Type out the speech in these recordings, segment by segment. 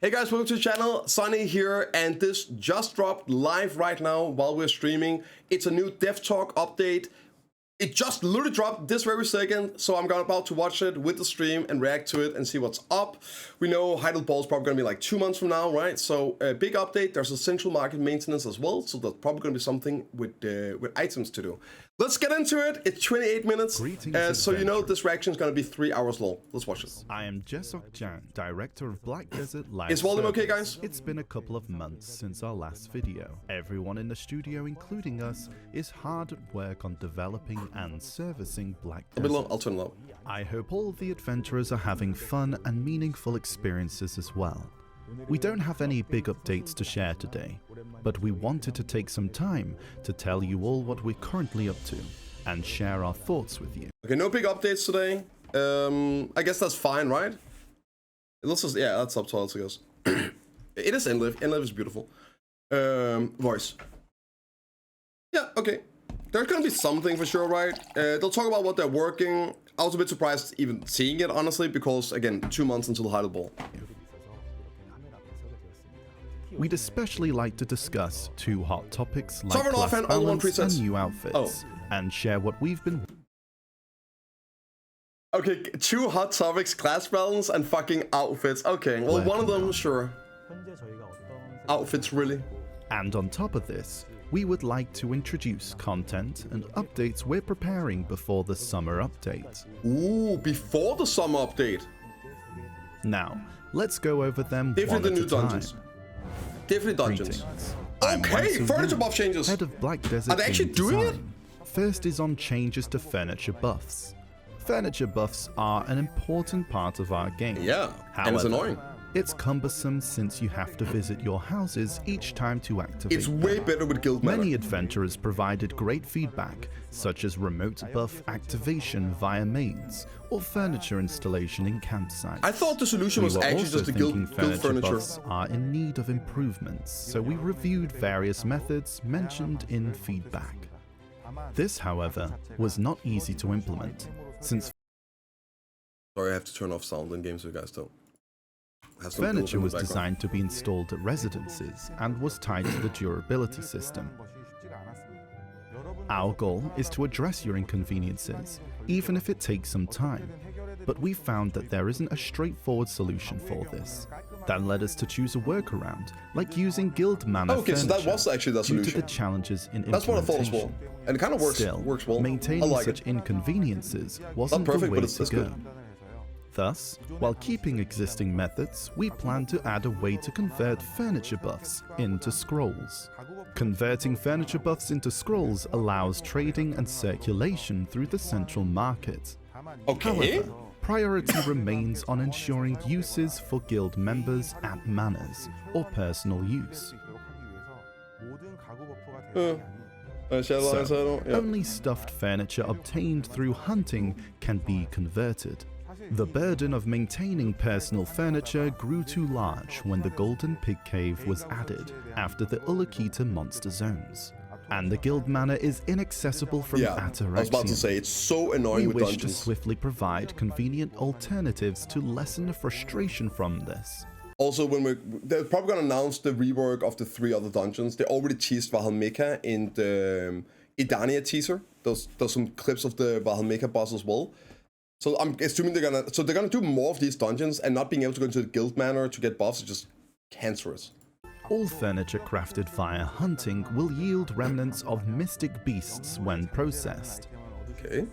Hey guys, welcome to the channel. Sunny here, and this just dropped live right now while we're streaming. It's a new Dev Talk update. It just literally dropped this very second, so I'm about to watch it with the stream and react to it and see what's up. We know Heidel Ball is probably going to be like 2 months from now, right? So a big update. There's a central market maintenance as well, so that's probably going to be something with items to do. Let's get into it. It's 28 minutes, so you know this reaction is going to be 3 hours long. Let's watch it. I am Jesok Jan, director of Black Desert Live. Is volume okay, guys? It's been a couple of months since our last video. Everyone in the studio, including us, is hard at work on developing and servicing Black Desert. A bit low. I'll turn it low. I hope all the adventurers are having fun and meaningful experiences as well. We don't have any big updates to share today, but we wanted to take some time to tell you all what we're currently up to and share our thoughts with you. Okay, no big updates today. I guess that's fine, right? It looks just, yeah, that's subtitles, I guess. It is Enliv. Enliv is beautiful. Voice. Yeah, okay. There's gonna be something for sure, right? They'll talk about what they're working. I was a bit surprised even seeing it, honestly, because, again, 2 months until the Heidel Ball. We'd especially like to discuss 2 hot topics like Sovereign class offhand, all one balance and presets. new outfits, and share what we've been... Okay, 2 hot topics, class balance and fucking outfits. Okay, well, one of them, sure. Outfits, really. And on top of this, we would like to introduce content and updates we're preparing before the summer update. Ooh, before the summer update. Now, let's go over them Definitely one the at new a dungeons. time. Definitely dungeons. Greetings. I'm Okay, once furniture again buff changes. Head of Black Desert Are they actually Game doing it? Design. First is on changes to furniture buffs. Furniture buffs are an important part of our game. Yeah, However, and it's annoying. It's cumbersome since you have to visit your houses each time to activate It's them. way better with guild mana. Many adventurers provided great feedback, such as remote buff activation via maids or furniture installation in campsites. I thought the solution was We were actually also just the thinking guild furniture. buffs are in need of improvements, so we reviewed various methods mentioned in feedback. This, however, was not easy to implement, since Sorry, I have to turn off sound in games so you guys don't have some furniture in the was background. designed to be installed at residences and was tied to the durability system. Our goal is to address your inconveniences, even if it takes some time, but we found that there isn't a straightforward solution for this. That led us to choose a workaround, like using guild mana Okay, so that was actually the due to solution. the challenges in That's what I thought as well. implementation. And it kind of works, Still, works well. I maintaining like such it. inconveniences wasn't perfect, the but way it's to go. good. Thus, while keeping existing methods, we plan to add a way to convert furniture buffs into scrolls. Converting furniture buffs into scrolls allows trading and circulation through the central market. Okay. However, priority remains on ensuring uses for guild members at manors or personal use. So, only stuffed furniture obtained through hunting can be converted. The burden of maintaining personal furniture grew too large when the Golden Pig Cave was added after the Ulukita monster zones, and the guild mana is inaccessible from Yeah, Ataraxian. I was about to say, it's so annoying We with wish to dungeons. swiftly provide convenient alternatives to lessen the frustration from this. Also, they're probably gonna announce the rework of the 3 other dungeons. They already teased Valhalla in the Idania teaser. There's some clips of the Valhalla boss as well. So I'm assuming they're gonna do more of these dungeons, and not being able to go into the guild manor to get buffs is just cancerous. All furniture crafted via hunting will yield remnants of mystic beasts when processed. Okay.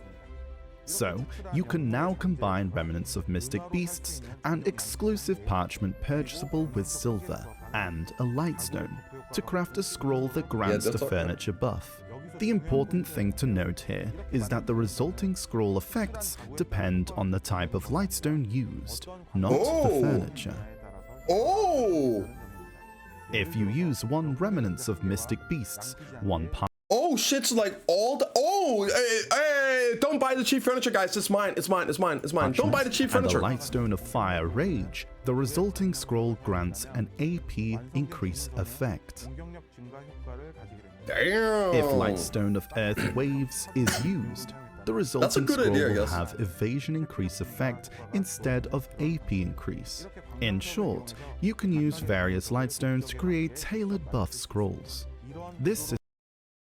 So, you can now combine remnants of mystic beasts and exclusive parchment purchasable with silver and a lightstone to craft a scroll that grants that's the all- furniture buff. The important thing to note here is that the resulting scroll effects depend on the type of lightstone used, not the furniture. Oh! If you use 1 remnants of mystic beasts, 1 Oh shit! So like all the hey! Don't buy the cheap furniture, guys. It's mine. It's mine. It's mine. It's mine. Don't buy the cheap furniture. And a lightstone of fire rage, the resulting scroll grants an AP increase effect. Damn. If lightstone of earth waves is used, The resulting good scroll idea, I will guess. have evasion increase effect instead of AP increase. In short, you can use various lightstones to create tailored buff scrolls. This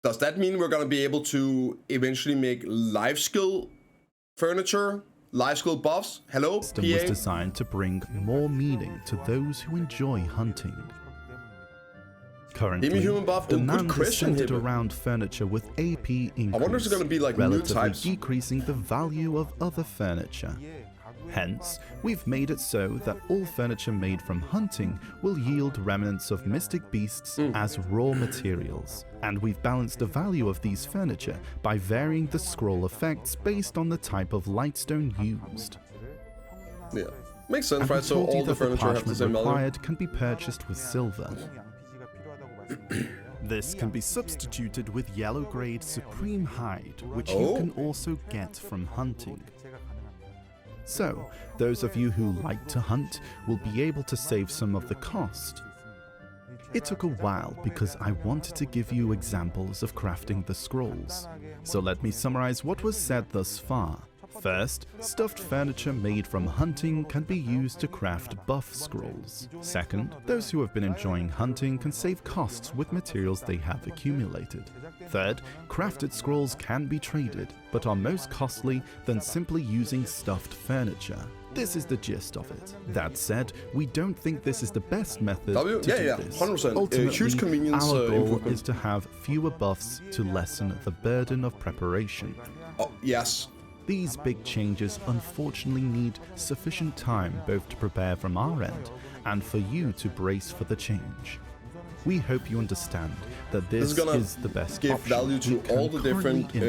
Does that mean we're gonna be able to eventually make Lifeskill furniture, Lifeskill buffs? Hello, system was PA? designed to bring more meaning to those who enjoy hunting. Currently, Human buff? Oh, good demand is question, centered Hibbe. around furniture with AP increase, I wonder if it's gonna be like new relatively types. decreasing the value of other furniture. Hence, we've made it so that all furniture made from hunting will yield remnants of mystic beasts as raw materials, and we've balanced the value of these furniture by varying the scroll effects based on the type of lightstone used. Yeah, makes sense, And right? we So told you all the that furniture have the parchment same value. required can be purchased with silver. This can be substituted with yellow grade supreme hide, which you Oh. can also get from hunting. So, those of you who like to hunt will be able to save some of the cost. It took a while because I wanted to give you examples of crafting the scrolls. So let me summarize what was said thus far. First, stuffed furniture made from hunting can be used to craft buff scrolls. Second, those who have been enjoying hunting can save costs with materials they have accumulated. Third, crafted scrolls can be traded, but are most costly than simply using stuffed furniture. This is the gist of it. That said, we don't think this is the best method to do this. 100%. Ultimately, Huge convenience our goal improvement. is to have fewer buffs to lessen the burden of preparation. Oh, yes. These big changes unfortunately need sufficient time both to prepare from our end and for you to brace for the change. We hope you understand that this This is gonna is the best give option value we to can all the different currently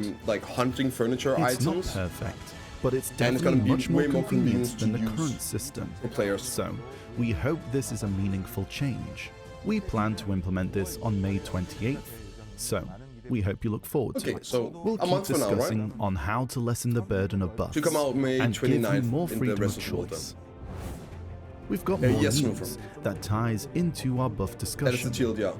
implement. like hunting furniture It's items. not perfect, but it's And it's definitely gonna be much more way more convenient convenient than the to use current system. for players. So, we hope this is a meaningful change. We plan to implement this on May 28th, so we hope you look forward to Okay, it. so We'll a keep month from now, right? discussing on how to lessen the burden of buffs To come out May and give you 29th more in the freedom rest of of the world choice. We've got more yes, no news that ties into our buff That is discussion. the TLDR.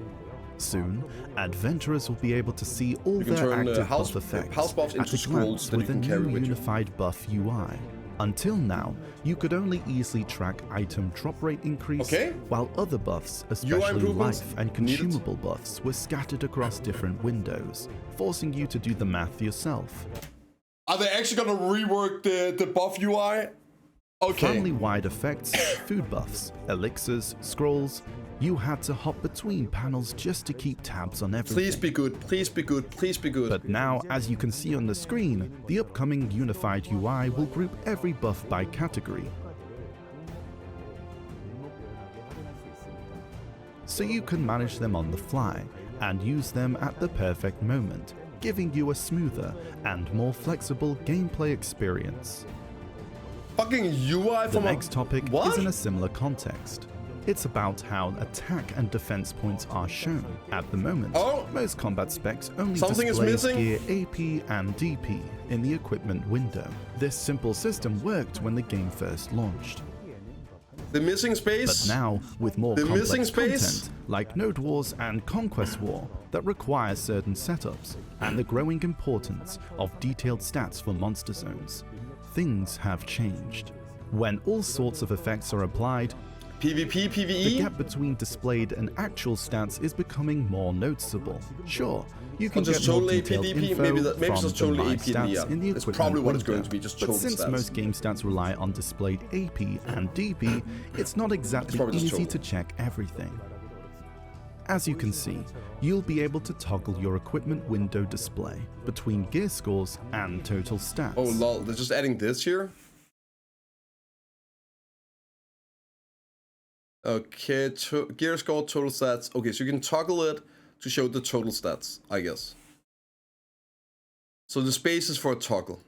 Soon, adventurers will be able to see all You can their turn active house buff effects buffs at into a scrolls glance that you with a can carry new with you. unified buff UI. Until now, you could only easily track item drop rate increase, Okay. while other buffs, especially improvements life and needed. consumable buffs, were scattered across different windows, forcing you to do the math yourself. Are they actually gonna rework the buff UI? Okay. Family-wide effects, food buffs, elixirs, scrolls, you had to hop between panels just to keep tabs on everything. Please be good. Please be good. Please be good. But now, as you can see on the screen, the upcoming unified UI will group every buff by category. So you can manage them on the fly and use them at the perfect moment, giving you a smoother and more flexible gameplay experience. Fucking UI The from next topic What? is in a similar context. It's about how attack and defense points are shown. At the moment, Oh. most combat specs only Something is display missing. gear AP and DP in the equipment window. This simple system worked when the game first launched. The missing space. But now, with more The complex missing space? content, like Node Wars and Conquest War, that require certain setups, and the growing importance of detailed stats for monster zones, things have changed. When all sorts of effects are applied, PvP, the PvE. gap between displayed and actual stats is becoming more noticeable. Sure, you can Or just get more totally detailed PvP, info maybe from it's just the totally live AP in the stats app. in the It's equipment probably what it's window. going to be, just But total since stats. most game stats rely on displayed AP and DP, it's not exactly probably just easy total. to check everything. As you can see, you'll be able to toggle your equipment window display between gear scores and total stats. Oh lol, they're just adding this here. Okay, gear score, total stats. Okay, so you can toggle it to show the total stats, I guess. So the space is for a toggle.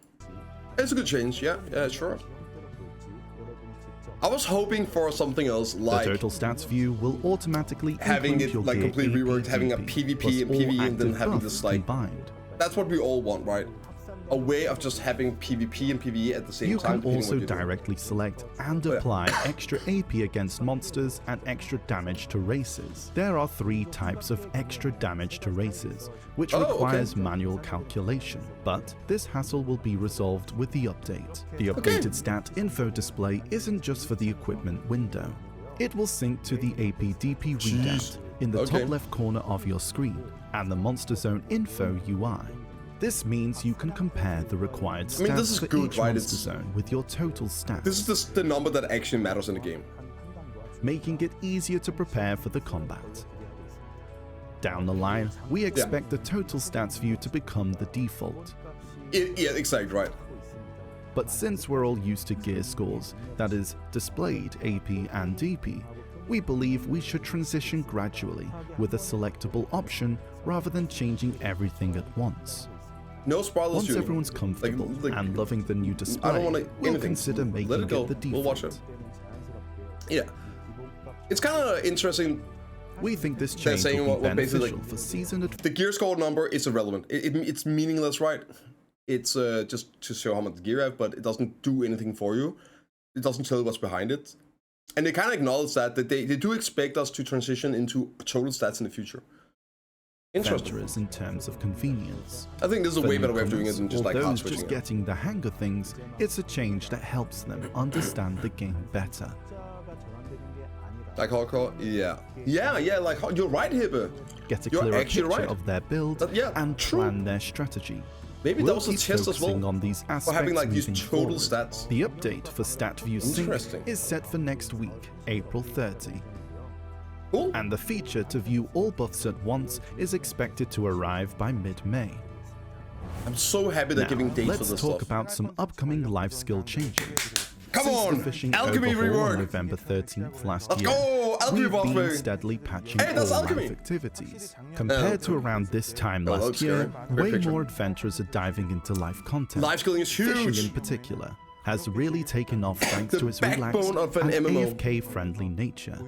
It's a good change, yeah, sure. I was hoping for something else like the total stats view will automatically having include it your like gear completely AP, reworked, having a DP, PvP plus and all PvE and then active having buffs this like combined. that's what we all want, right? a way of just having PvP and PvE at the same time. You can also directly select and apply extra AP against monsters and extra damage to races. There are 3 types of extra damage to races, which requires manual calculation, but this hassle will be resolved with the update. The updated stat info display isn't just for the equipment window. It will sync to the AP-DP readout in the top left corner of your screen and the Monster Zone info UI. This means you can compare the required stats for each monster zone with your total stats. This is the number that actually matters in the game. Making it easier to prepare for the combat. Down the line, we expect the total stats view to become the default. Yeah, exactly right. But since we're all used to gear scores, that is, displayed AP and DP, we believe we should transition gradually with a selectable option rather than changing everything at once. No spoilers. Once everyone's comfortable and loving the new display, we'll consider making it the default. We'll watch it. Yeah. It's kind of interesting. We think this change will be beneficial for season. The gear score number is irrelevant. It's meaningless, right? It's just to show how much gear you have, but it doesn't do anything for you. It doesn't tell you what's behind it. And they kind of acknowledge that they do expect us to transition into total stats in the future. Interesting. In terms of convenience. I think this is a way better way of doing it than just like hard switching. Just getting the hang of things, it's a change that helps them understand the game better. Like hardcore? Yeah, like you're right, Hibbe. Get a clearer picture of their build and plan their strategy. Maybe that was a test as well on these aspects for having like these total forward. stats. The update for StatView Sync is set for next week, April 30. Cool. And the feature to view all buffs at once is expected to arrive by mid-May. I'm so happy they're giving dates for this stuff. Let's talk about some upcoming Lifeskill changes. Come on! Alchemy rework! On November 13th last year, go! Alchemy we've been steadily patching all life activities. Compared to around this time last year, way more adventurers are diving into life content. Lifeskilling is huge! Fishing in particular has really taken off thanks to its relaxed and AFK-friendly nature.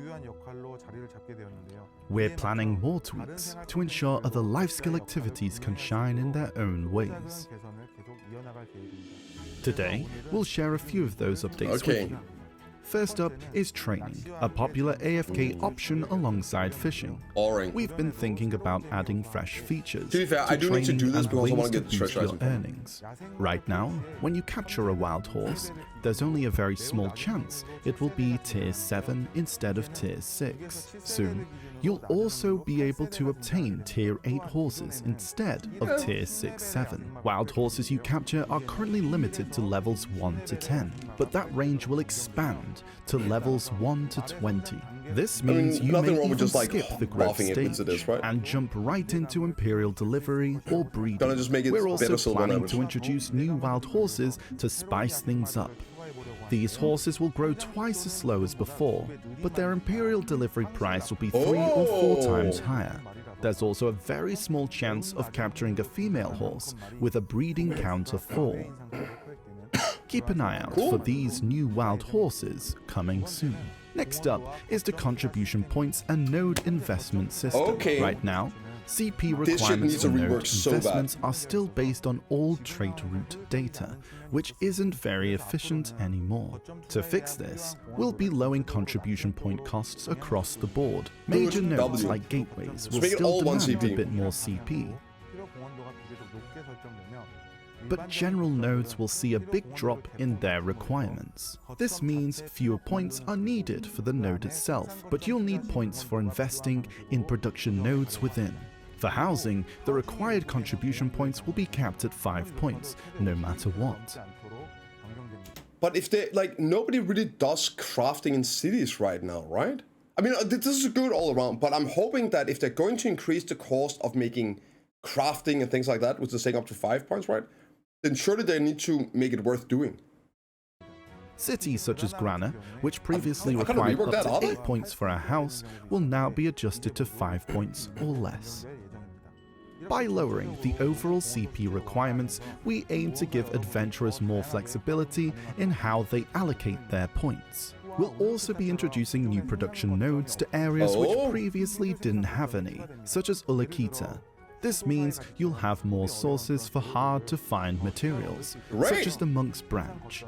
We're planning more tweaks to ensure other Lifeskill activities can shine in their own ways. Today, we'll share a few of those updates with you. First up is training, a popular AFK option alongside fishing. Boring. We've been thinking about adding fresh features. To be fair, I do need to do this because I want to get the treasure item. Earnings. Right now, when you capture a wild horse, there's only a very small chance it will be tier 7 instead of tier 6. Soon, you'll also be able to obtain tier 8 horses instead of tier 6-7. Wild horses you capture are currently limited to levels 1 to 10, but that range will expand to levels 1 to 20. This means you may even skip the growth stage and jump right into Imperial Delivery or breeding. We're also planning to introduce new wild horses to spice things up. These horses will grow twice as slow as before, but their Imperial Delivery price will be 3 or 4 times higher. There's also a very small chance of capturing a female horse with a breeding count of 4. Keep an eye out for these new wild horses coming soon. Next up is the contribution points and node investment system. Right now, CP requirements for node investments are still based on old trait root data, which isn't very efficient anymore. To fix this, we'll be lowering contribution point costs across the board. Major nodes like gateways will still demand a bit more CP, but general nodes will see a big drop in their requirements. This means fewer points are needed for the node itself, but you'll need points for investing in production nodes within. For housing, the required contribution points will be capped at 5 points, no matter what. But if they, like, nobody really does crafting in cities right now, right? I mean, this is good all around, but I'm hoping that if they're going to increase the cost of making crafting and things like that, which is saying up to 5 points, right? Then surely they need to make it worth doing. Cities such as Grana, which previously required up to 8 points for a house, will now be adjusted to 5 points or less. By lowering the overall CP requirements, we aim to give adventurers more flexibility in how they allocate their points. We'll also be introducing new production nodes to areas which previously didn't have any, such as Ulakita. This means you'll have more sources for hard-to-find materials, such as the Monk's Branch.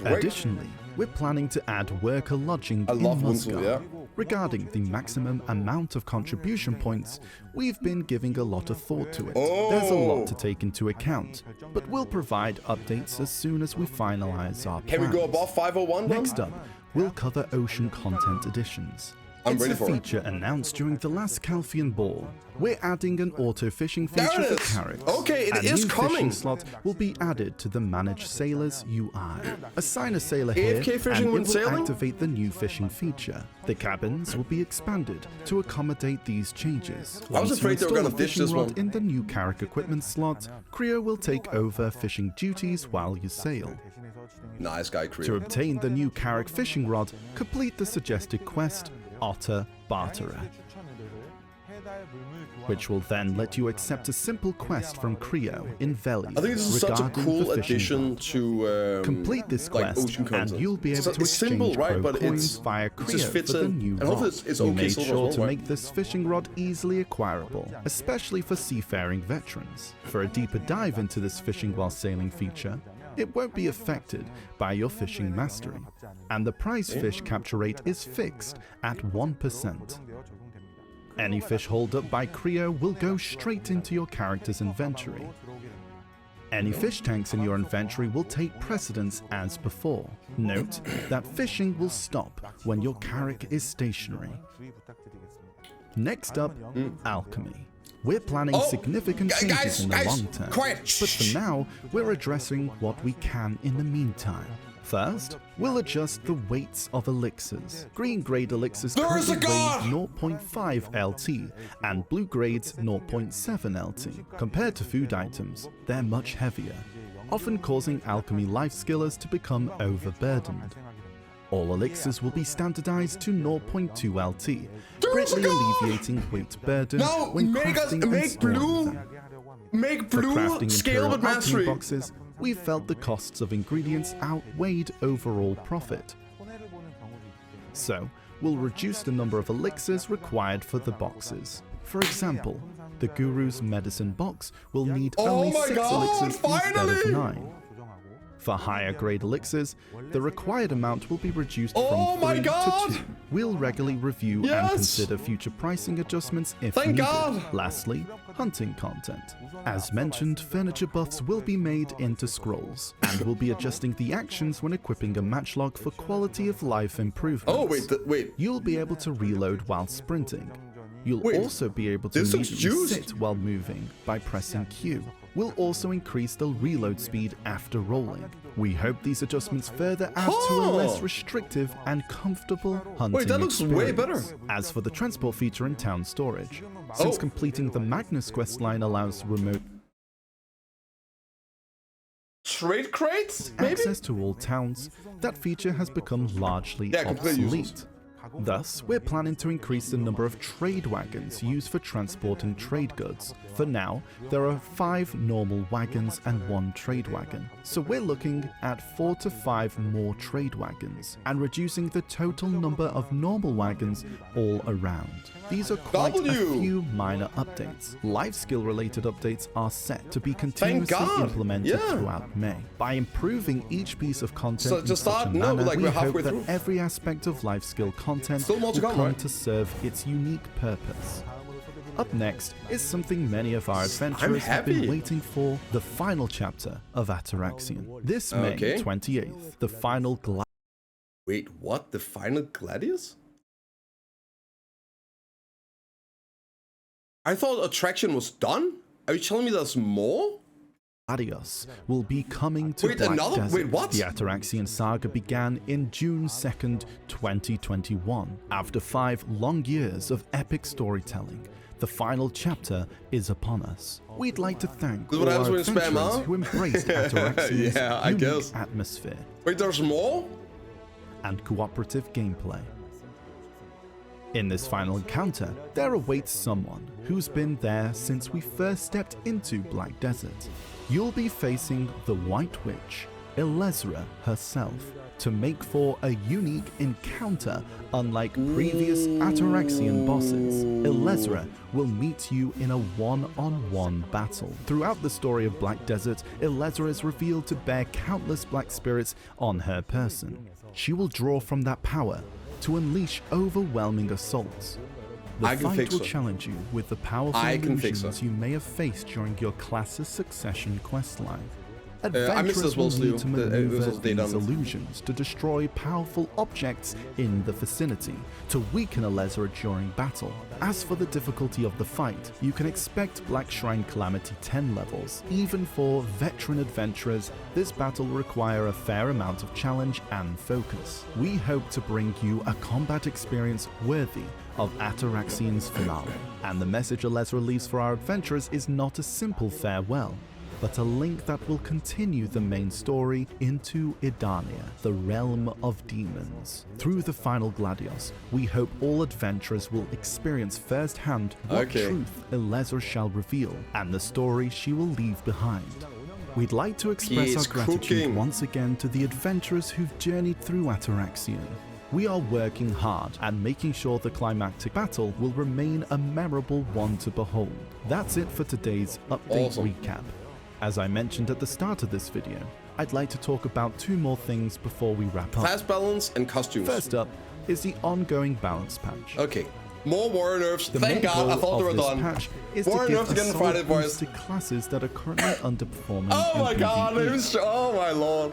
Additionally, we're planning to add worker lodging in Moscow. Regarding the maximum amount of contribution points, we've been giving a lot of thought to it. There's a lot to take into account, but we'll provide updates as soon as we finalize our plans. Can we go above 501 then? Next up, we'll cover ocean content additions. I'm ready for it. It's a feature announced during the last Heidel Ball. We're adding an auto-fishing feature for Carracks. Okay, it a is new coming. fishing slot will be added to the Manage Sailors UI. Assign a sailor here, AFK fishing and it when will sailing? activate the new fishing feature. The cabins will be expanded to accommodate these changes. I was Once you afraid they were install gonna a ditch fishing this rod one. in the new Carrack equipment slot, Creo will take over fishing duties while you sail. Nice guy, To Creo. obtain the new Carrack fishing rod, complete the suggested quest, Otter Barterer, which will then let you accept a simple quest from Creo in Veli. I think this is such a regarding cool the fishing addition rod. to Complete this like quest, ocean and content. you'll be able to It's exchange simple, right? pro But coins via it just Creo fits for the in. new And rod. hopefully it's We okay made silver sure as to well, right? make this fishing rod easily acquirable, especially for seafaring veterans. For a deeper dive into this fishing while sailing feature, it won't be affected by your fishing mastery, and the prize fish capture rate is fixed at 1%. Any fish hauled up by Creo will go straight into your character's inventory. Any fish tanks in your inventory will take precedence as before. Note that fishing will stop when your Carrack is stationary. Next up, Alchemy. We're planning significant changes in the long term, quiet. but for now, we're addressing what we can in the meantime. First, we'll adjust the weights of elixirs. Green grade elixirs currently weigh 0.5 LT and blue grades 0.7 LT. Compared to food items, they're much heavier, often causing alchemy lifeskillers to become overburdened. All elixirs will be standardized to 0.2 LT, greatly alleviating weight burden when crafting and storing them. Make For blue crafting scale Imperial with mastery. Alchemy boxes, we felt the costs of ingredients outweighed overall profit. So, we'll reduce the number of elixirs required for the boxes. For example, the Guru's medicine box will need only 6 elixirs instead of 9. For higher grade elixirs, the required amount will be reduced from 3 to 2. We'll regularly review and consider future pricing adjustments if needed. Lastly, hunting content. As mentioned, furniture buffs will be made into scrolls, and we'll be adjusting the actions when equipping a matchlog for quality of life improvements. Oh, wait. You'll be able to reload while sprinting. You'll also be able to immediately sit while moving by pressing Q. We'll also increase the reload speed after rolling. We hope these adjustments further add to a less restrictive and comfortable hunting Wait, that looks way better. As for the transport feature in town storage, since completing the Magnus quest line allows remote Trade crates, maybe? access to all towns, that feature has become largely completely obsolete. useless. Thus, we're planning to increase the number of trade wagons used for transporting trade goods. For now, there are 5 normal wagons and 1 trade wagon. So we're looking at 4 to 5 more trade wagons, and reducing the total number of normal wagons all around. These are quite a few minor updates. Lifeskill related updates are set to be continuously implemented throughout May. By improving each piece of content in such a manner, we hope that every aspect of Lifeskill content will come to serve its unique purpose. Up next is something many of our adventurers have been waiting for, the final chapter of Ataraxian. This May 28th, the Final Gladios. Wait, what? The Final Gladios? I thought Attraction was done? Are you telling me there's more? Gladios will be coming to Black Desert. Wait, what? The Ataraxian saga began in June 2nd, 2021. After 5 long years of epic storytelling, the final chapter is upon us. We'd like to thank all our adventurers who embraced Ataraxian's unique atmosphere. Wait, there's more? And cooperative gameplay. In this final encounter, there awaits someone who's been there since we first stepped into Black Desert. You'll be facing the White Witch, Illezra herself. to make for a unique encounter. Unlike previous Ataraxian bosses, Illezra will meet you in a one-on-one battle. Throughout the story of Black Desert, Illezra is revealed to bear countless black spirits on her person. She will draw from that power to unleash overwhelming assaults. The fight will challenge you with the powerful illusions you may have faced during your class's succession questline. Adventurers will need to maneuver these illusions to destroy powerful objects in the vicinity, to weaken Illezra during battle. As for the difficulty of the fight, you can expect Black Shrine Calamity 10 levels. Even for veteran adventurers, this battle will require a fair amount of challenge and focus. We hope to bring you a combat experience worthy of Ataraxian's finale. And the message Illezra leaves for our adventurers is not a simple farewell, but a link that will continue the main story into Edania, the realm of demons. Through the Final Gladios, we hope all adventurers will experience firsthand what truth Illezra shall reveal and the story she will leave behind. We'd like to express our gratitude once again to the adventurers who've journeyed through Ataraxian. We are working hard and making sure the climactic battle will remain a memorable one to behold. That's it for today's update recap. As I mentioned at the start of this video, I'd like to talk about two more things before we wrap up. Class balance and costumes. First up is the ongoing balance patch. Okay, more warrior nerfs. Thank God, I thought they were done. Patch is warrior to give nerfs again, Friday, boys. To classes that are currently underperforming. Oh my God, oh my lord.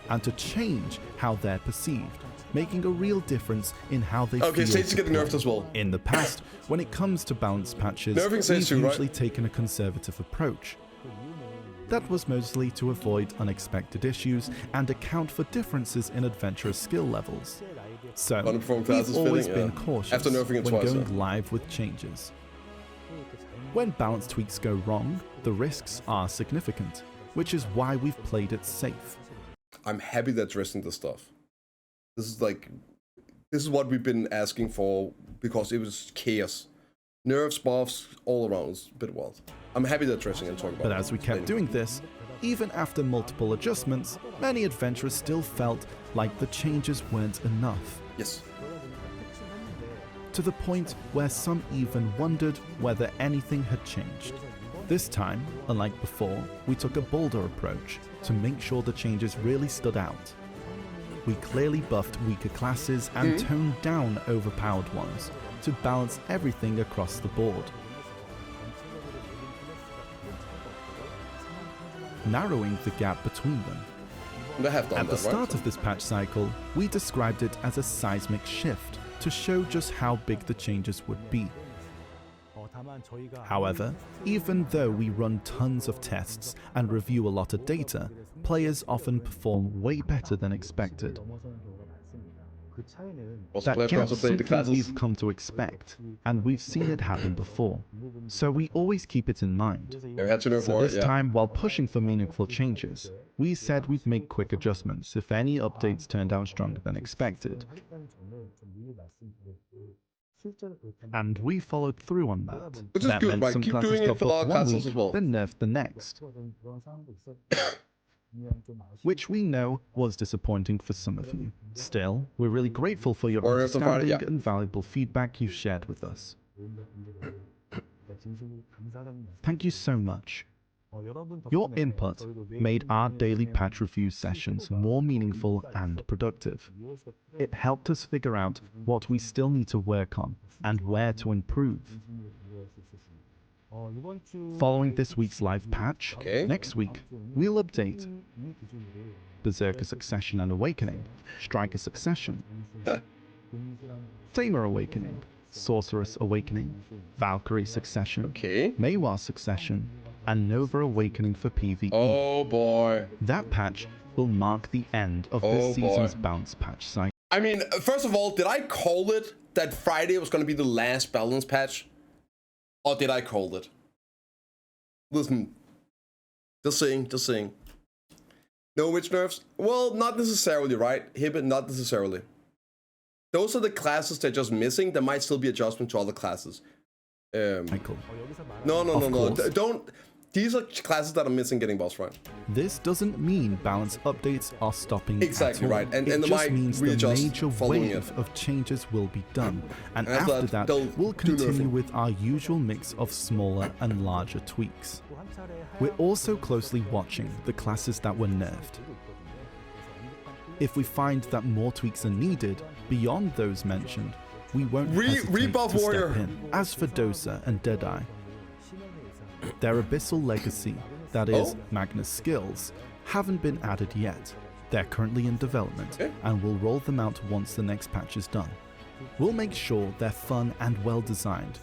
And to change how they're perceived, making a real difference in how they feel. Okay, Sage's getting nerfed as well. In the past, when it comes to balance patches, we've usually taken a conservative approach. That was mostly to avoid unexpected issues and account for differences in adventurer skill levels. So, we've always been cautious when going live with changes. When balance tweaks go wrong, the risks are significant, which is why we've played it safe. I'm happy they're addressing this stuff. This is what we've been asking for because it was chaos. Nerfs, buffs, all around. It's a bit wild. I'm happy they're addressing and talking about it. But as we kept doing this, even after multiple adjustments, many adventurers still felt like the changes weren't enough. Yes. To the point where some even wondered whether anything had changed. This time, unlike before, we took a bolder approach to make sure the changes really stood out. We clearly buffed weaker classes and toned down overpowered ones to balance everything across the board. Narrowing the gap between them. At the start of this patch cycle, we described it as a seismic shift to show just how big the changes would be. However, even though we run tons of tests and review a lot of data, players often perform way better than expected. That gap's something we've come to expect, and we've seen it happen before, so we always keep it in mind. So this time, while pushing for meaningful changes, we said we'd make quick adjustments if any updates turned out stronger than expected. And we followed through on that. Which is that good, meant some keep doing it for our classes as well. Then nerfed the next. Which we know was disappointing for some of you. Still, we're really grateful for your understanding and valuable feedback you've shared with us. Thank you so much. Your input made our daily patch review sessions more meaningful and productive. It helped us figure out what we still need to work on and where to improve. Following this week's live patch, next week we'll update Berserker Succession and Awakening, Striker Succession, Tamer Awakening, Sorceress Awakening, Valkyrie Succession, Maywar Succession, and Nova Awakening for PvE. Oh boy. That patch will mark the end of this season's bounce patch cycle. I mean, first of all, did I call it that Friday was going to be the last balance patch? Or did I call it? Listen. Just saying. No witch nerfs? Well, not necessarily, right? Hibbit, not necessarily. Those are the classes they're just missing. There might still be adjustment to other classes. No. these are classes that are missing getting buffs, right? This doesn't mean balance updates are stopping Exactly at all. right, and it the just might means the readjust major following wave of changes will be done, and after after that, that, we'll do continue nerfing. with our usual mix of smaller and larger tweaks. We're also closely watching the classes that were nerfed. If we find that more tweaks are needed beyond those mentioned, we won't hesitate rebuff to warrior. step in. As for Dosa and Deadeye, their Abyssal Legacy, that is, Magnus skills, haven't been added yet. They're currently in development, and we'll roll them out once the next patch is done. We'll make sure they're fun and well designed.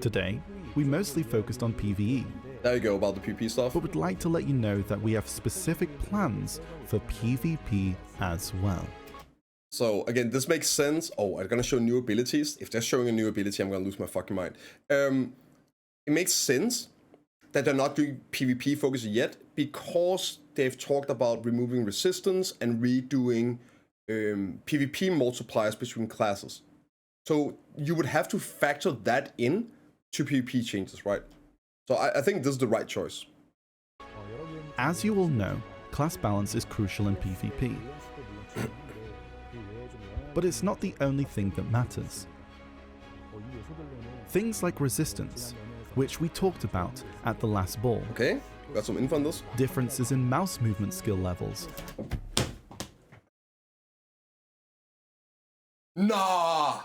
Today, we mostly focused on PvE. There you go, about the PvP stuff. But would like to let you know that we have specific plans for PvP as well. So again, this makes sense. Oh, I'm gonna show new abilities. If they're showing a new ability, I'm gonna lose my fucking mind. It makes sense that they're not doing PvP focus yet because they've talked about removing resistance and redoing PvP multipliers between classes. So you would have to factor that in to PvP changes, right? So I think this is the right choice. As you all know, class balance is crucial in PvP. But it's not the only thing that matters. Things like resistance, which we talked about at the last ball. Okay, got some info on this. Differences in mouse movement skill levels. Nah!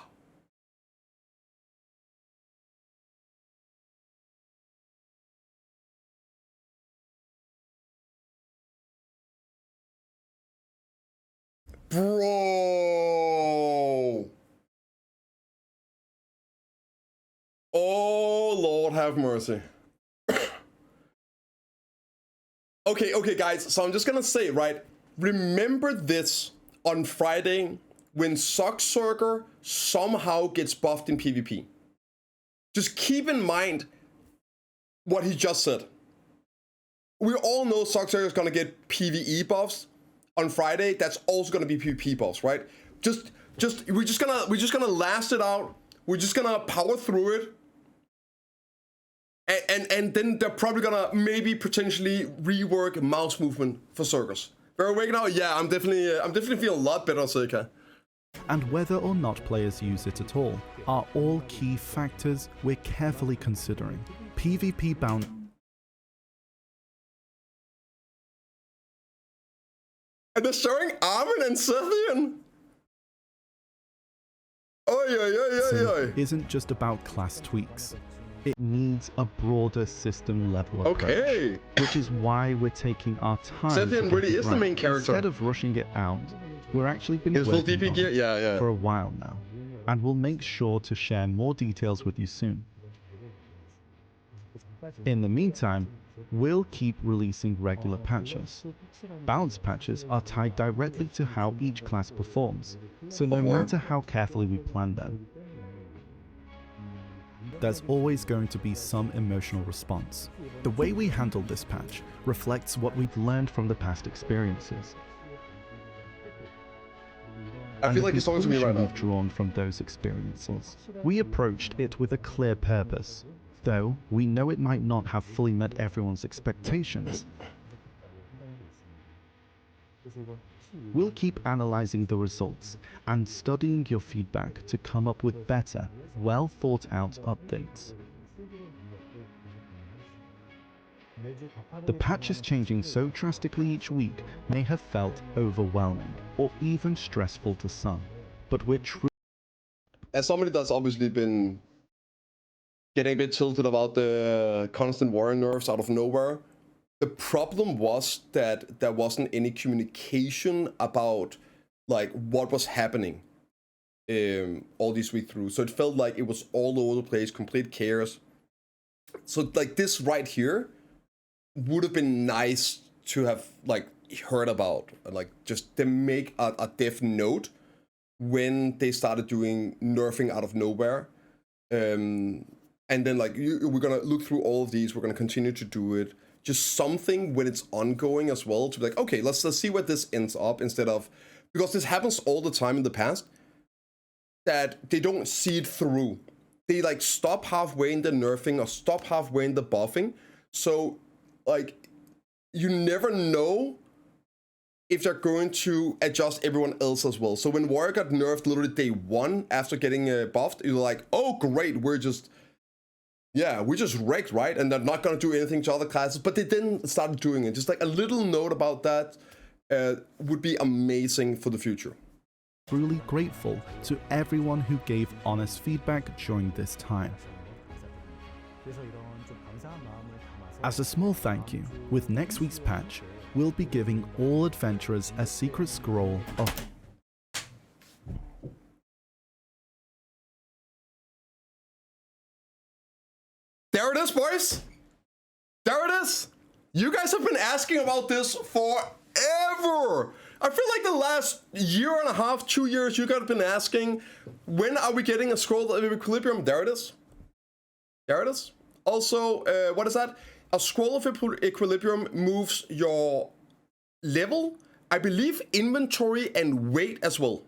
Bro! Oh, Lord have mercy. Okay, guys, so I'm just gonna say, right? Remember this on Friday when Socksurger somehow gets buffed in PvP. Just keep in mind what he just said. We all know Socksurger is gonna get PvE buffs on Friday. That's also gonna be PvP buffs, right? We're just gonna last it out. We're just gonna power through it. And then they're probably gonna maybe potentially rework mouse movement for Circus. Very awake now? Yeah, I'm definitely feeling a lot better, Seika. And whether or not players use it at all are all key factors we're carefully considering. PvP bound. And they're showing Armin and Sethian. Oi. Isn't just about class tweaks. It needs a broader system level approach. Okay. Which is why we're taking our time. Sethian really is the main character. Instead of rushing it out, we're actually been His full working DP on gear? it Yeah. for a while now. And we'll make sure to share more details with you soon. In the meantime, we'll keep releasing regular patches. Balance patches are tied directly to how each class performs, so no matter how carefully we plan them, there's always going to be some emotional response. The way we handle this patch reflects what we've learned from the past experiences. I feel like he's talking to me right now. We've drawn from those experiences. We approached it with a clear purpose, though we know it might not have fully met everyone's expectations. We'll keep analyzing the results and studying your feedback to come up with better, well thought out updates. The patches changing so drastically each week may have felt overwhelming or even stressful to some, but we're As somebody that's obviously been getting a bit tilted about the constant warrior nerfs out of nowhere, the problem was that there wasn't any communication about like what was happening all this week through. So it felt like it was all over the place, complete chaos. So like this right here would have been nice to have like heard about, like just to make a dev note when they started doing nerfing out of nowhere. And then like we're gonna look through all of these, we're gonna continue to do it. Just something when it's ongoing as well to be like, okay, let's see where this ends up, instead of, because this happens all the time in the past, that they don't see it through. they like stop halfway in the nerfing or stop halfway in the buffing. So like you never know if they're going to adjust everyone else as well. So when Warrior got nerfed literally day 1 after getting buffed, you're like, oh great, we just wrecked, right? And they're not gonna do anything to other classes, but they didn't start doing it. Just like a little note about that would be amazing for the future. Truly grateful to everyone who gave honest feedback during this time. As a small thank you, with next week's patch, we'll be giving all adventurers a secret scroll of... There it is, boys! There it is! You guys have been asking about this forever! I feel like the last year and a half, 2 years, you guys have been asking, when are we getting a scroll of equilibrium? There it is. There it is. Also, what is that? A scroll of equilibrium moves your level, I believe inventory and weight as well,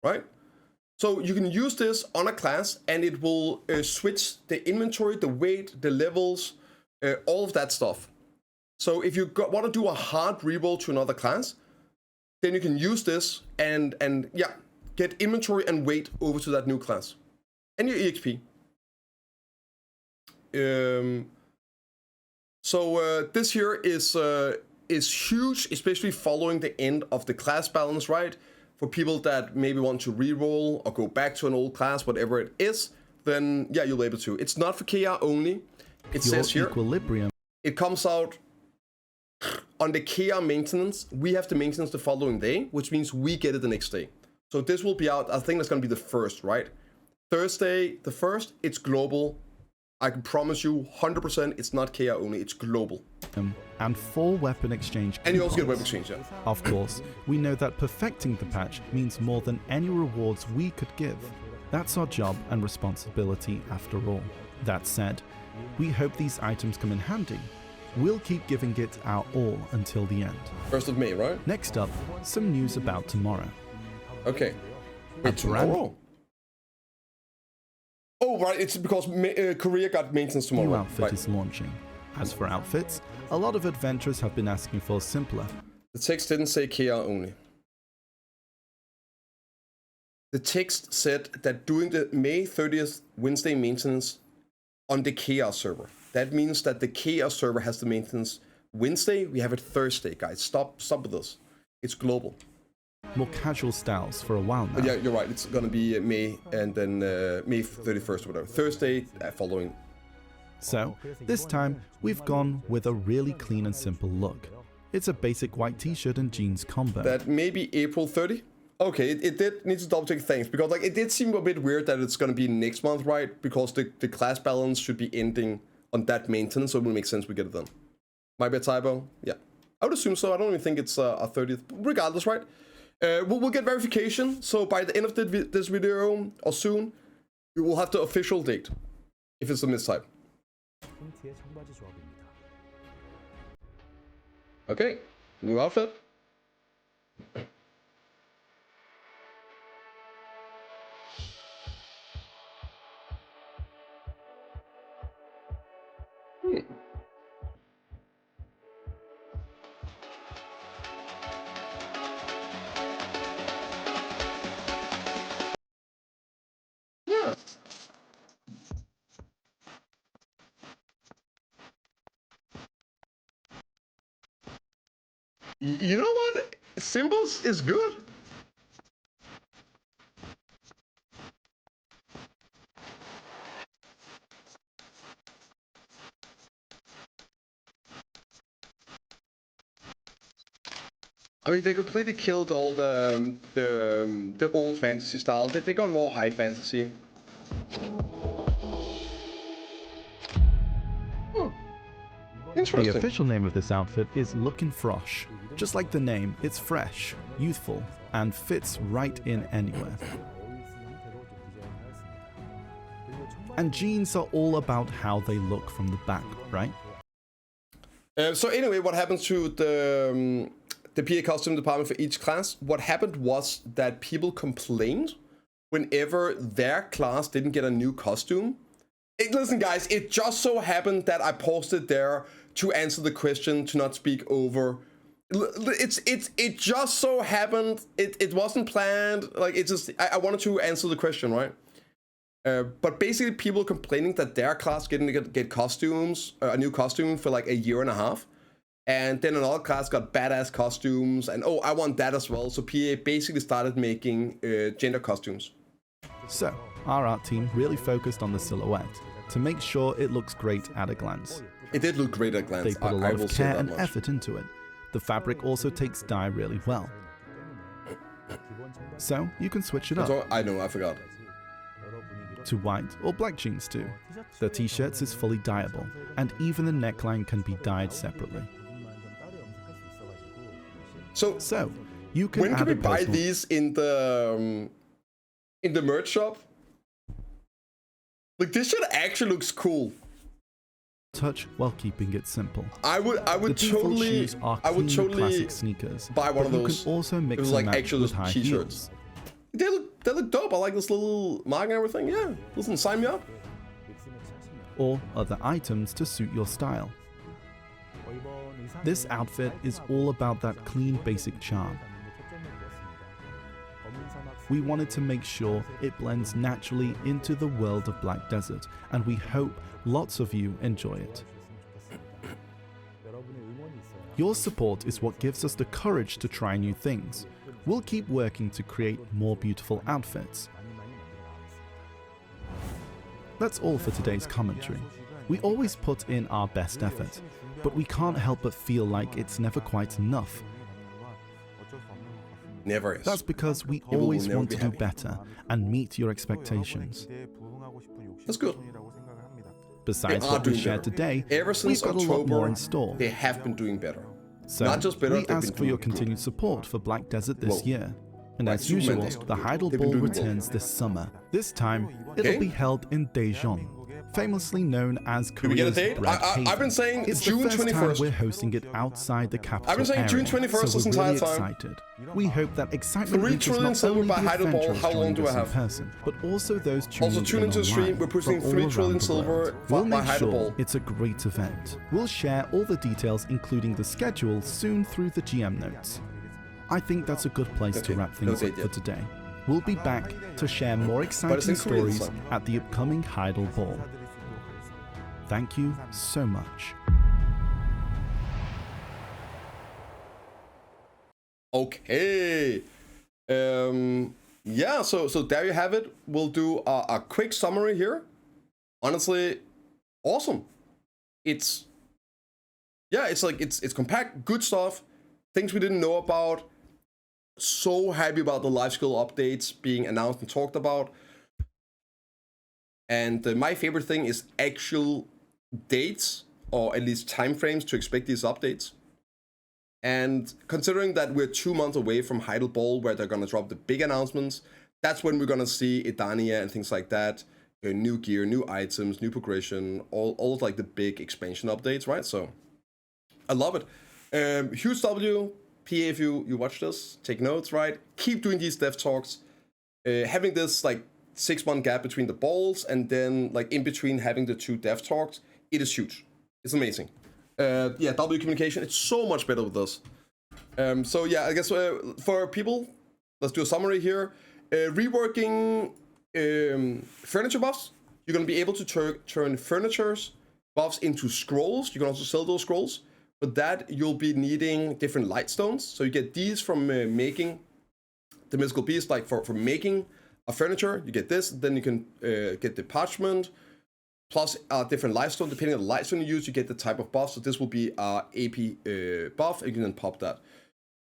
right? So you can use this on a class and it will switch the inventory, the weight, the levels, all of that stuff. So if you want to do a hard reroll to another class, then you can use this and yeah, get inventory and weight over to that new class. And your EXP. So this here is huge, especially following the end of the class balance, right? For people that maybe want to reroll or go back to an old class, whatever it is, then yeah, you'll be able to. It's not for KR only. It says here, equilibrium. It comes out on the KR maintenance. We have the maintenance the following day, which means we get it the next day. So this will be out, I think that's gonna be the 1st, right? Thursday, the 1st, it's global. I can promise you 100% it's not KR only, it's global. And 4 weapon exchange coupons. And you also get weapon exchange, yeah. Of course, we know that perfecting the patch means more than any rewards we could give. That's our job and responsibility after all. That said, we hope these items come in handy. We'll keep giving it our all until the end. 1st of May, right? Next up, some news about tomorrow. Okay. Wait, tomorrow? Oh, right, it's because Korea got maintenance tomorrow. New outfit right. is launching. As for outfits, a lot of adventurers have been asking for simpler. The text didn't say KR only. The text said that during the May 30th Wednesday maintenance on the KR server. That means that the KR server has the maintenance Wednesday. We have it Thursday, guys. Stop with this. It's global. More casual styles for a while now. Yeah, you're right. It's gonna be May and then May 31st or whatever. Thursday following. So, this time, we've gone with a really clean and simple look. It's a basic white t-shirt and jeans combo. That may be April 30? Okay, it did need to double check things, because like it did seem a bit weird that it's gonna be next month, right? Because the class balance should be ending on that maintenance, so it will make sense we get it done. Might be a typo? Yeah. I would assume so. I don't even think it's a 30th. Regardless, right? We'll get verification, so by the end of this video, or soon, we will have the official date, if it's a mistype. Okay, new outfit. Yeah. You know what? Symbols is good. I mean, they completely killed all the old fantasy style. They gone more high fantasy. Interesting. The official name of this outfit is Lookin' Frosh. Just like the name, it's fresh, youthful, and fits right in anywhere. And jeans are all about how they look from the back, right? So anyway, what happens to the PA costume department for each class? What happened was that people complained whenever their class didn't get a new costume. Listen, guys, it just so happened that I posted there to answer the question, to not speak over. It just so happened. It wasn't planned. Like, it's just I wanted to answer the question, right? But basically, people complaining that their class didn't get costumes, a new costume for like a year and a half, and then another class got badass costumes, and oh, I want that as well. So PA basically started making gender costumes. So, our art team really focused on the silhouette to make sure it looks great at a glance. It did look great at a glance. They put a lot of care and effort into it. The fabric also takes dye really well. So, you can switch it up. I know, I forgot. To white or black jeans too. The t-shirts is fully dyeable, and even the neckline can be dyed separately. So you can when can we buy these in the merch shop? Like, this shit actually looks cool. Touch while keeping it simple. I would totally classic sneakers, buy one of those. You can also mix them like actual with high t-shirts. They look dope. I like this little mark and everything. Yeah, listen, sign me up. Or other items to suit your style. This outfit is all about that clean basic charm. We wanted to make sure it blends naturally into the world of Black Desert, and we hope lots of you enjoy it. Your support is what gives us the courage to try new things. We'll keep working to create more beautiful outfits. That's all for today's commentary. We always put in our best effort, but we can't help but feel like it's never quite enough. Never is. That's because we always want to do better and meet your expectations. That's good. Besides what we shared today, ever since we've got October, a lot more in store. They have been doing better. So not just better, we ask for your continued support for Black Desert this year. And as usual, the Heidel Ball returns this summer. This time, it'll be held in Daejeon, famously known as Korea's bread haven. I've been saying it's June the first 21st. time we're hosting it outside the capital. I've been saying June 21st so this we're entire really time. Excited. We hope that excitement 3 reaches trillion not silver only by the Heidel Ball. adventurers How long joining do I us in have? person, but also those tuning Tune into the stream. We're pushing 3 trillion silver We'll by make Heidel sure Ball. it's a great event. We'll share all the details, including the schedule, soon through the GM notes. I think that's a good place to wrap things up for today. We'll be back to share more exciting stories at the upcoming Heidel Ball. Thank you so much. Okay. Yeah, so there you have it. We'll do a quick summary here. Honestly, awesome. It's compact, good stuff, things we didn't know about. So happy about the Lifeskill updates being announced and talked about. And my favorite thing is actual dates, or at least timeframes to expect these updates. And considering that we're 2 months away from Heidel Ball, where they're gonna drop the big announcements, that's when we're gonna see Edania and things like that. New gear, new items, new progression, all of like the big expansion updates, right? So I love it. Huge W. PA, if you watch this, take notes, right? Keep doing these dev talks. Having this like 6-month gap between the balls, and then like in between having the 2 dev talks, it is huge. It's amazing. Yeah, W communication, it's so much better with this. So yeah, I guess for people, let's do a summary here. Reworking furniture buffs. You're gonna be able to turn furniture buffs into scrolls. You can also sell those scrolls. For that, you'll be needing different light stones. So you get these from making the mystical beast, like for making a furniture. You get this, then you can get the parchment, plus different light stone. Depending on the light stone you use, you get the type of buff. So this will be AP buff, and you can then pop that.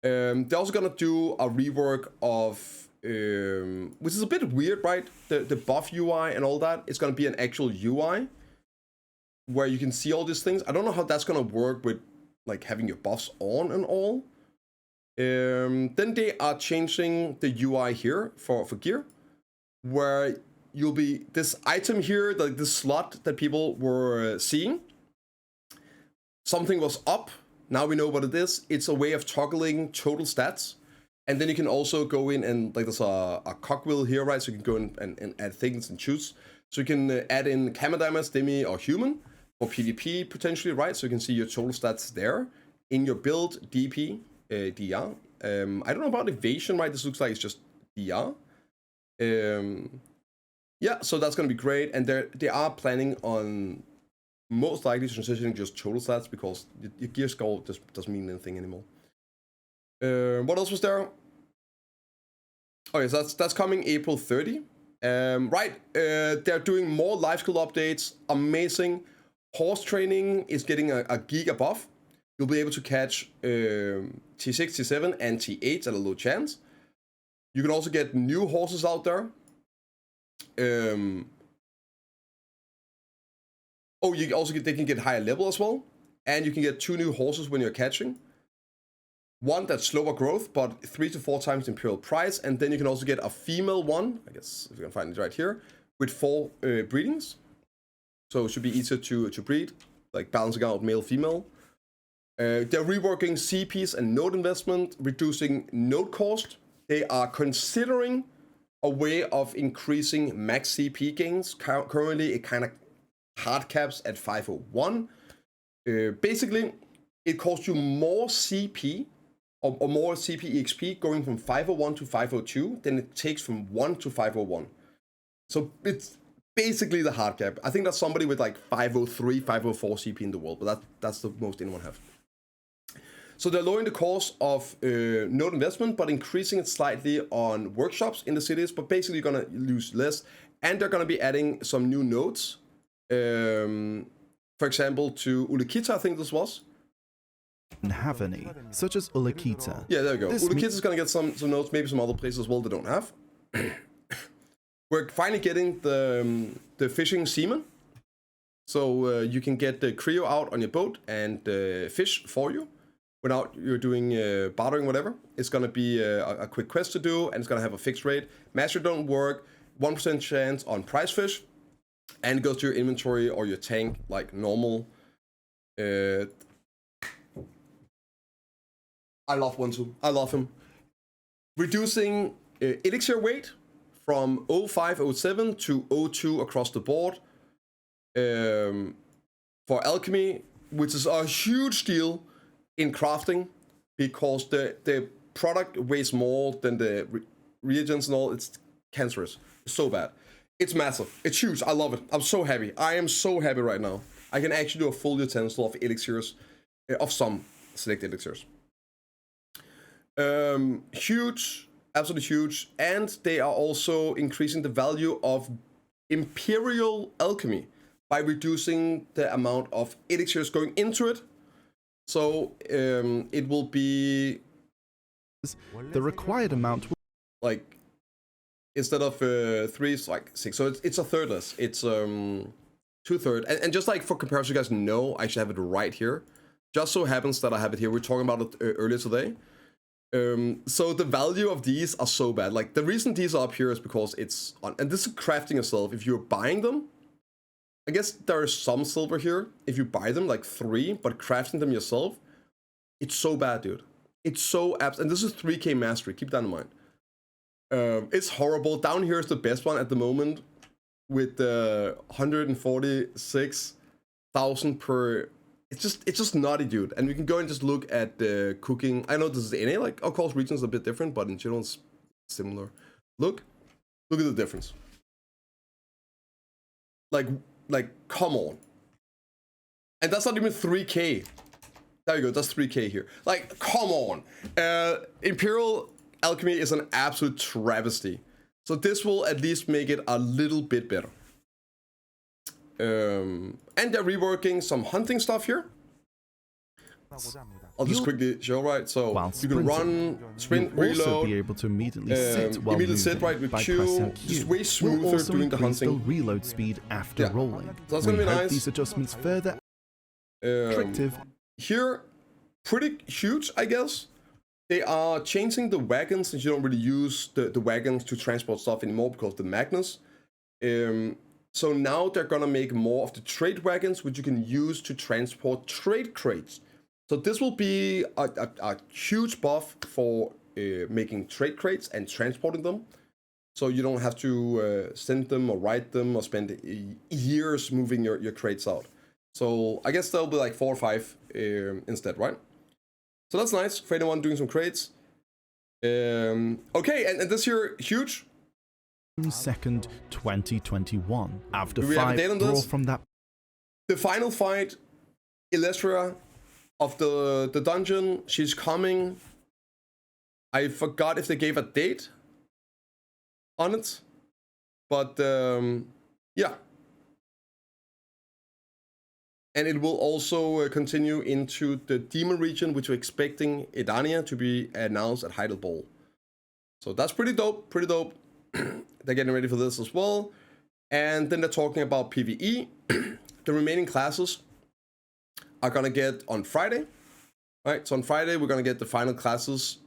They're also gonna do a rework of, which is a bit weird, right? The buff UI and all that. It's gonna be an actual UI where you can see all these things. I don't know how that's gonna work with like having your buffs on and all. Then they are changing the UI here for gear, where you'll be this item here, like this slot that people were seeing. Something was up. Now we know what it is. It's a way of toggling total stats. And then you can also go in and, like, there's a cogwheel here, right? So you can go in and add things and choose. So you can add in camera damage, demi, or human for PvP potentially, right? So you can see your total stats there in your build, DP, DR. I don't know about evasion, right? This looks like it's just DR. Yeah, so that's gonna be great. And they are planning on most likely transitioning just total stats because your gear score just doesn't mean anything anymore. What else was there? Oh yes, that's coming April 30. Right, they're doing more life skill updates. Amazing. Horse training is getting a gig above. You'll be able to catch T6, T7, and T8 at a low chance. You can also get new horses out there. Oh, you also they can get higher level as well, and you can get 2 new horses when you're catching. One that's slower growth, but 3 to 4 times imperial price, and then you can also get a female one. I guess if you can find it right here, with 4 breedings. So it should be easier to breed, like balancing out male female. They're reworking CPs and node investment, reducing node cost. They are considering a way of increasing max CP gains. Currently, it kind of hard caps at 501. Basically, it costs you more CP or more CP EXP going from 501 to 502 than it takes from 1 to 501. So it's basically the hard cap. I think that's somebody with like 503, 504 CP in the world, but that's the most anyone have. So they're lowering the cost of node investment, but increasing it slightly on workshops in the cities, but basically you're gonna lose less. And they're gonna be adding some new nodes. For example, to Ulekita, I think this was. Have any, such as Ulekita. Yeah, there we go. Ulekita is gonna get some nodes, maybe some other places as well they don't have. We're finally getting the fishing seamen. So you can get the Creo out on your boat and fish for you without you're doing bartering, whatever. It's gonna be a quick quest to do, and it's gonna have a fixed rate. Mastery don't work, 1% chance on prize fish, and it goes to your inventory or your tank like normal. I love Wansu. I love him. Reducing elixir weight from 0507 to 02 across the board for alchemy, which is a huge deal in crafting because the product weighs more than the reagents and all. It's cancerous. It's so bad. It's massive. It's huge. I love it. I'm so happy. I am so happy right now. I can actually do a full utensil of elixirs, of some select elixirs. Huge, absolutely huge. And they are also increasing the value of imperial alchemy by reducing the amount of elixirs going into it. So it will be the required amount, like instead of 3, it's like 6. So it's a third less. It's 2/3. And just like for comparison, you guys know, I should have it right here. Just so happens that I have it here. We were talking about it earlier today. So the value of these are so bad. Like the reason these are up here is because it's on, and this is crafting yourself. If you're buying them, I guess there is some silver here. If you buy them like 3, but crafting them yourself, it's so bad, dude. It's so and this is 3K mastery. Keep that in mind. It's horrible. Down here is the best one at the moment with 146,000 per. It's just naughty, dude. And we can go and just look at the cooking. I know this is NA, like of course regions are a bit different, but in general it's similar. Look at the difference. Like come on. And that's not even 3K. There you go, that's 3K here. Like, come on. Imperial alchemy is an absolute travesty. So this will at least make it a little bit better. And they're reworking some hunting stuff here. I'll just quickly show, right? So you can run, sprint, reload. Also be able to immediately sit while moving right with by Q. pressing Q. Just way smoother doing the hunting. The reload speed after rolling. So that's gonna be nice. These adjustments further attractive. Here, pretty huge, I guess. They are changing the wagons since you don't really use the wagons to transport stuff anymore because of the Magnus. So now they're gonna make more of the trade wagons, which you can use to transport trade crates. So this will be a huge buff for making trade crates and transporting them. So you don't have to send them or write them or spend years moving your crates out. So I guess there'll be like 4 or 5 instead, right? So that's nice for anyone doing some crates. Okay, and this here, huge. 2nd, 2021. After Do we have a date on 5 draw this? from that. The final fight, Illezra of the dungeon, she's coming. I forgot if they gave a date on it, but yeah. And it will also continue into the demon region, which we're expecting Edania to be announced at Heidel Ball. So that's pretty dope, pretty dope. They're getting ready for this as well. And then they're talking about PvE. The remaining classes are gonna get on Friday. Right, so on Friday we're gonna get the final classes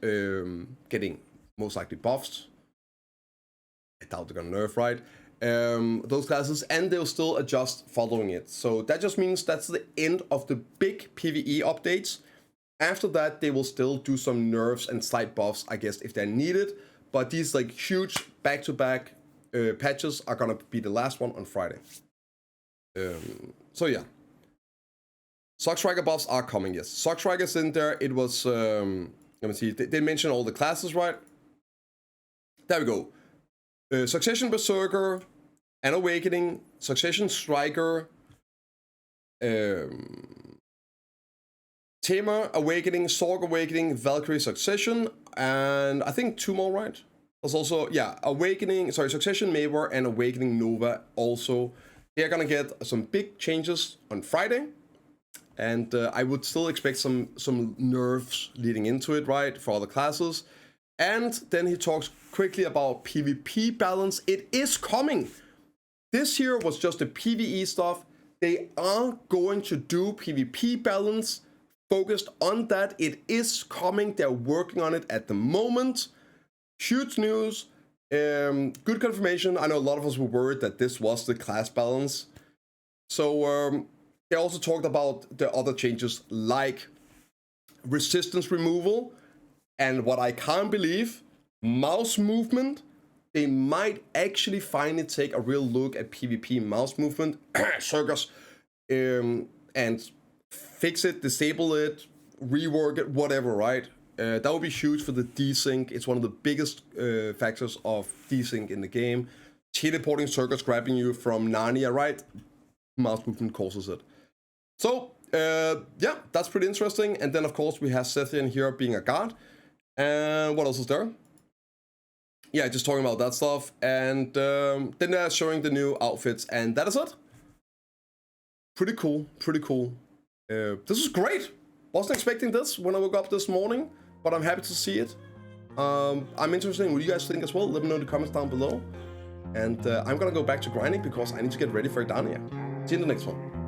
getting most likely buffs. I doubt they're gonna nerf, right? Those classes, and they'll still adjust following it. So that just means that's the end of the big PvE updates. After that, they will still do some nerfs and slight buffs, I guess, if they're needed. But these like huge back-to-back patches are gonna be the last one on Friday. So yeah. Sock Striker buffs are coming, yes. Sock Striker's in there. It was, let me see, they mentioned all the classes, right? There we go. Succession Berserker, and Awakening, Succession Striker, Tamer Awakening, Sorg Awakening, Valkyrie Succession, and I think 2 more, right? There's also, yeah, Succession Maver and Awakening Nova also. They're gonna get some big changes on Friday, and I would still expect some nerfs leading into it, right, for other classes. And then he talks quickly about PvP balance. It is coming. This here was just the PvE stuff. They are going to do PvP balance, focused on that. It is coming. They're working on it at the moment. Huge news. Good confirmation. I know a lot of us were worried that this was the class balance. So they also talked about the other changes like resistance removal. And what I can't believe, mouse movement. They might actually finally take a real look at PvP mouse movement, circus, and fix it, disable it, rework it, whatever, right? That would be huge for the desync. It's one of the biggest factors of desync in the game. Teleporting circus grabbing you from Narnia, right? Mouse movement causes it. So, yeah, that's pretty interesting. And then, of course, we have Sethian here being a god. And what else is there? Yeah, just talking about that stuff. And then they're showing the new outfits. And that is it. Pretty cool, pretty cool. This is great. Wasn't expecting this when I woke up this morning, but I'm happy to see it. I'm interested in what you guys think as well. Let me know in the comments down below. And I'm gonna go back to grinding because I need to get ready for Edania. See you in the next one.